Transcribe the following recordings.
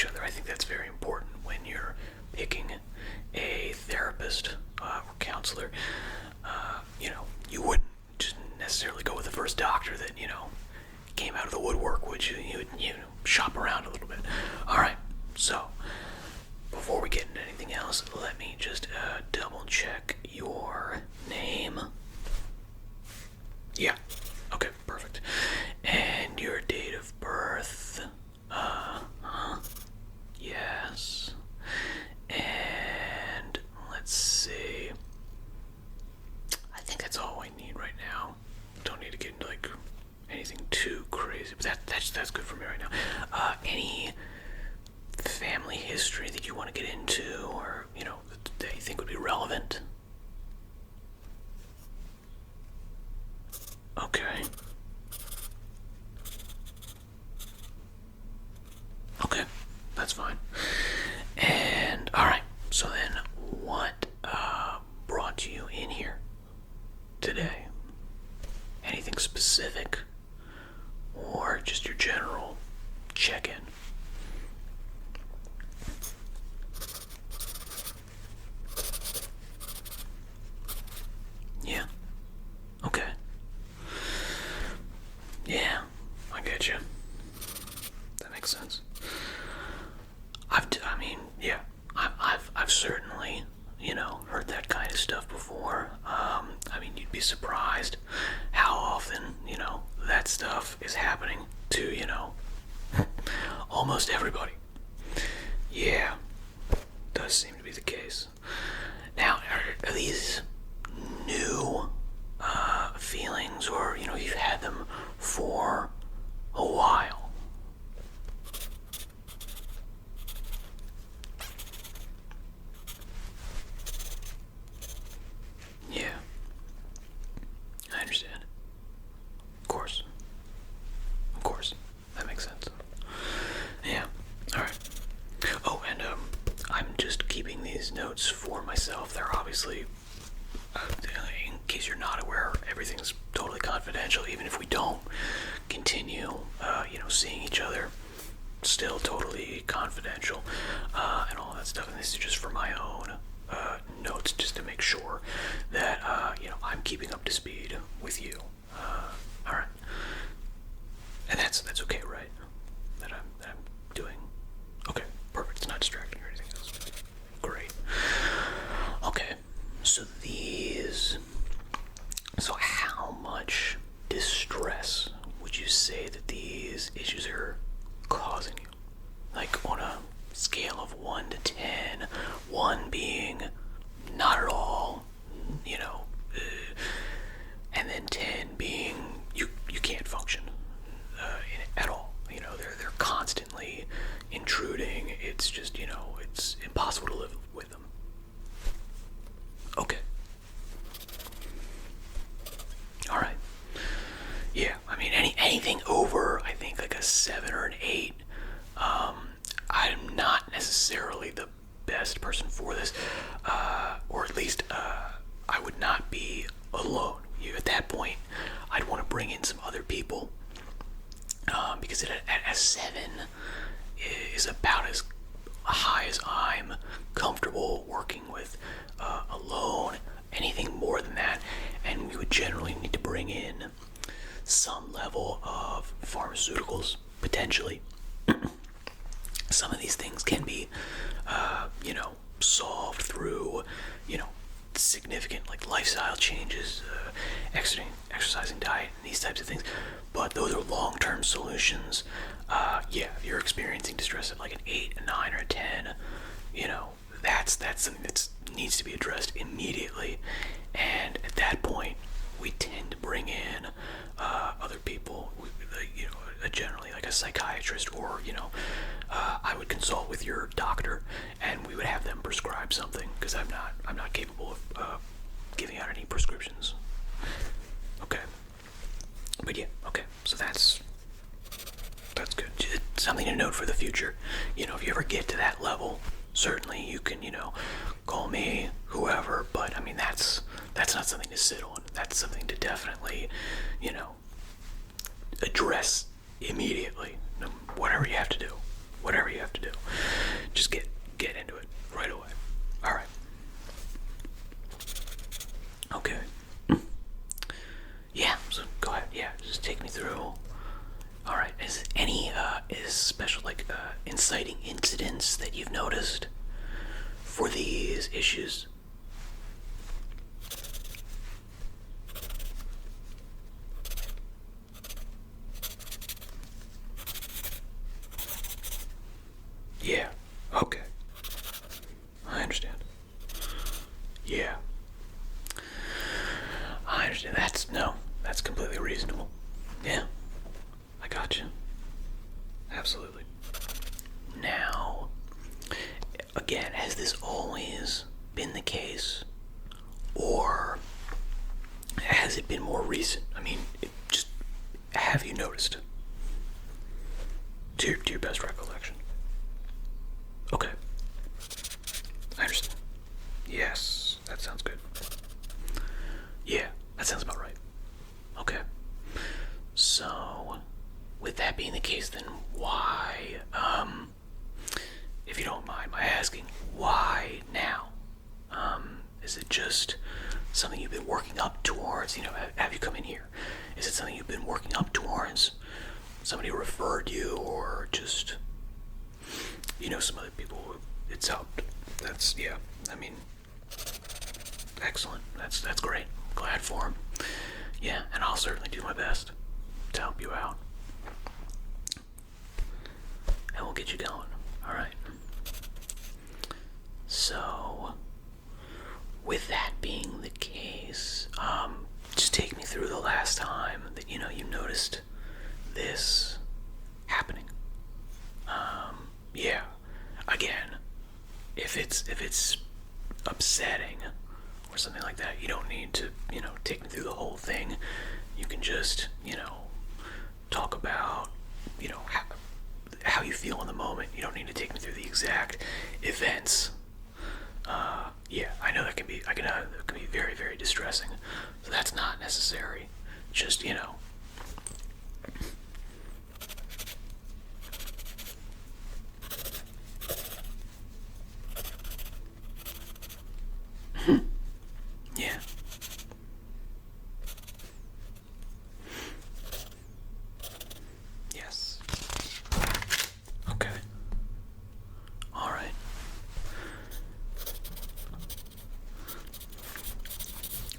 each other. I think that's very important when you're picking a therapist or counselor. You wouldn't just necessarily go with the first doctor that, came out of the woodwork, would you? You would, shop around a little bit. All right, so before we get into anything else, let me just double check your name. Yeah, okay, perfect. And your date of birth. Yes. And let's see. I think that's all I need right now. Don't need to get into anything too crazy, but that's good for me right now. Any family history that you want to get into, or that you think would be relevant? Okay. Okay, that's fine. And alright, so then what brought you in here today? Anything specific? Or just your general check-in? Yeah. Okay. Yeah, I get you. That makes sense. I've certainly, heard that kind of stuff before. You'd be surprised how often, that stuff is happening to, almost everybody. Yeah, does seem to be the case. Now, are these new feelings, or, you've had them for a while? Yeah, I understand. Of course, that makes sense. Yeah, alright. Oh, and I'm just keeping these notes for myself. They're obviously, in case you're not aware, everything's totally confidential. Even if we don't continue, seeing each other, still totally confidential, and all that stuff. And this is just for my own notes, just to make sure that I'm keeping up to speed with you. All right, and that's okay, right? That I'm doing okay. Perfect. It's not distracting or anything else. Great. Okay, so how much distress would you say that these issues are causing you? Like on a scale of 1 to 10, 1 being not at all, and then 10 being you can't function in it at all. They're constantly intruding. It's just, it's impossible to live with them. Okay. All right. Yeah, anything over, I think, like a 7 or an 8. I'm not necessarily the best person for this, or at least I would not be alone. At that point, I'd want to bring in some other people, because at a 7 is about as high as I'm comfortable working with alone. Anything more than that, and we would generally need to bring in some level of pharmaceuticals, potentially. Some of these things can be, solved through, significant lifestyle changes, exercising, diet, and these types of things. But those are long-term solutions. If you're experiencing distress at like an 8, a 9, or a 10, that's something that needs to be addressed immediately. And at that point, we tend to bring in other people, generally like a psychiatrist, or I would consult with your doctor, and we would have them prescribe something, because I'm not capable of giving out any prescriptions. Okay, but yeah, okay. So that's good. Something to note for the future. If you ever get to that level, certainly you can call me, whoever. But that's not something to sit on. That's something to definitely address immediately. Whatever you have to do. inciting incidents that you've noticed for these issues? Yeah, okay. I understand. Yeah. I understand. That's completely reasonable. Yeah. I got you. Absolutely. Now, again, has this always been the case? Or has it been more recent? I mean, have you noticed? To your best recollection. Okay. I understand. Yes, that sounds good. Yeah, that sounds about right. Okay. So, with that being the case, then why, if you don't mind my asking, why now? Is it just something you've been working up towards? Have you come in here? Is it something you've been working up towards? Somebody referred you, or just, some other people it's helped? Yeah, I mean, excellent. That's great. Glad for him. Yeah, and I'll certainly do my best to help you out. And we'll get you going. Alright. So, with that being the case, just take me through the last time that, you noticed this happening. Yeah. Again, if it's upsetting or something like that, you don't need to, take me through the whole thing. You can just, talk about, how you feel in the moment. You don't need to take me through the exact events. Yeah, I know that can be very, very distressing. So that's not necessary. Just, yeah. Yes. Okay. All right.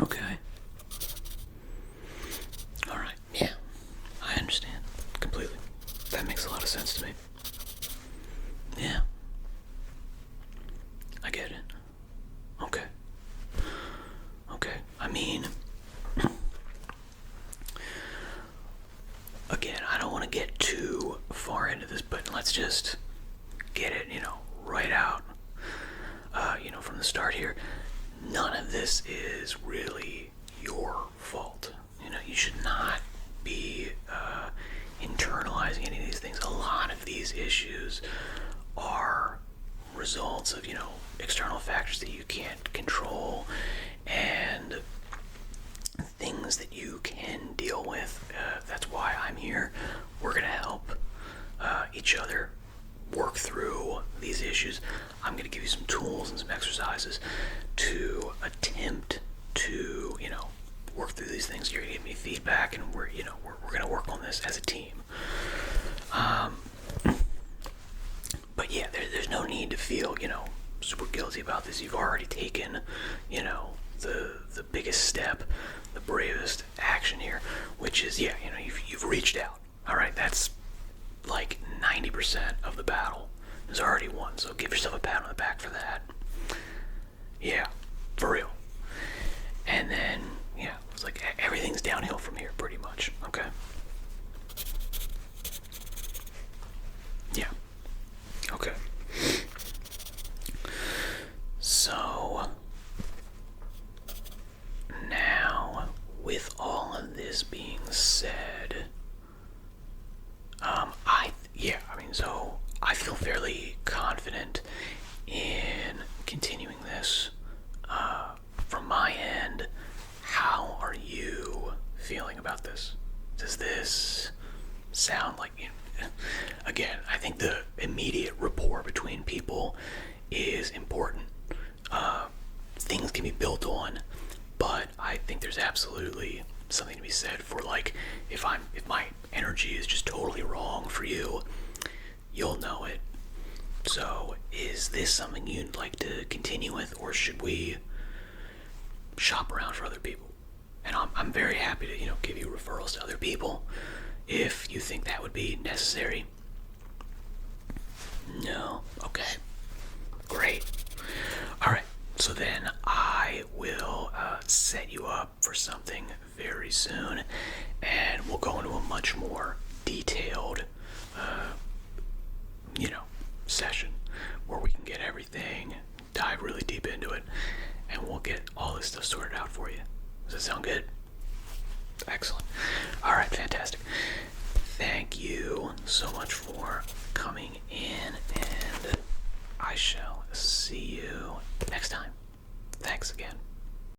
Okay. All right. Yeah. I understand completely. That makes a lot of sense to me. Yeah. I get it. Okay. Okay. I mean, again, I don't want to get too far into this, but let's just get it, right out, from the start here. None of this is really your fault. You should not be internalizing any of these things. A lot of these issues are results of, external factors that you can't control and things that you can deal with. That's why I'm here. We're going to help each other work through these issues. I'm going to give you some tools and some exercises to attempt to, work through these things. You're going to give me feedback, and we're going to work on this as a team. But yeah, there's no need to feel, super guilty about this. You've already taken, the biggest step, the bravest action here, which is, you've reached out. All right, that's like 90% of the battle is already won. So give yourself a pat on the back for that. Yeah, for real. And then, it's like everything's downhill from here, pretty much. Okay. Yeah. Okay. So, now, with all of this being said, I feel fairly confident in continuing this. From my end, how are you feeling about this? Does this sound like, again, I think the immediate rapport between people is important. Things can be built on, but I think there's absolutely something to be said for, like, if my energy is just totally wrong for you, you'll know it. So, is this something you'd like to continue with, or should we shop around for other people? And I'm very happy to, give you referrals to other people if you think that would be necessary. No? Okay. Great. Alright, so then I will set you up for something very soon, and we'll go into a much more detailed, session where we can get everything, dive really deep into it, and we'll get all this stuff sorted out for you. Does that sound good? Excellent. Alright, fantastic. Thank you so much for coming in, and I shall see you next time. Thanks again.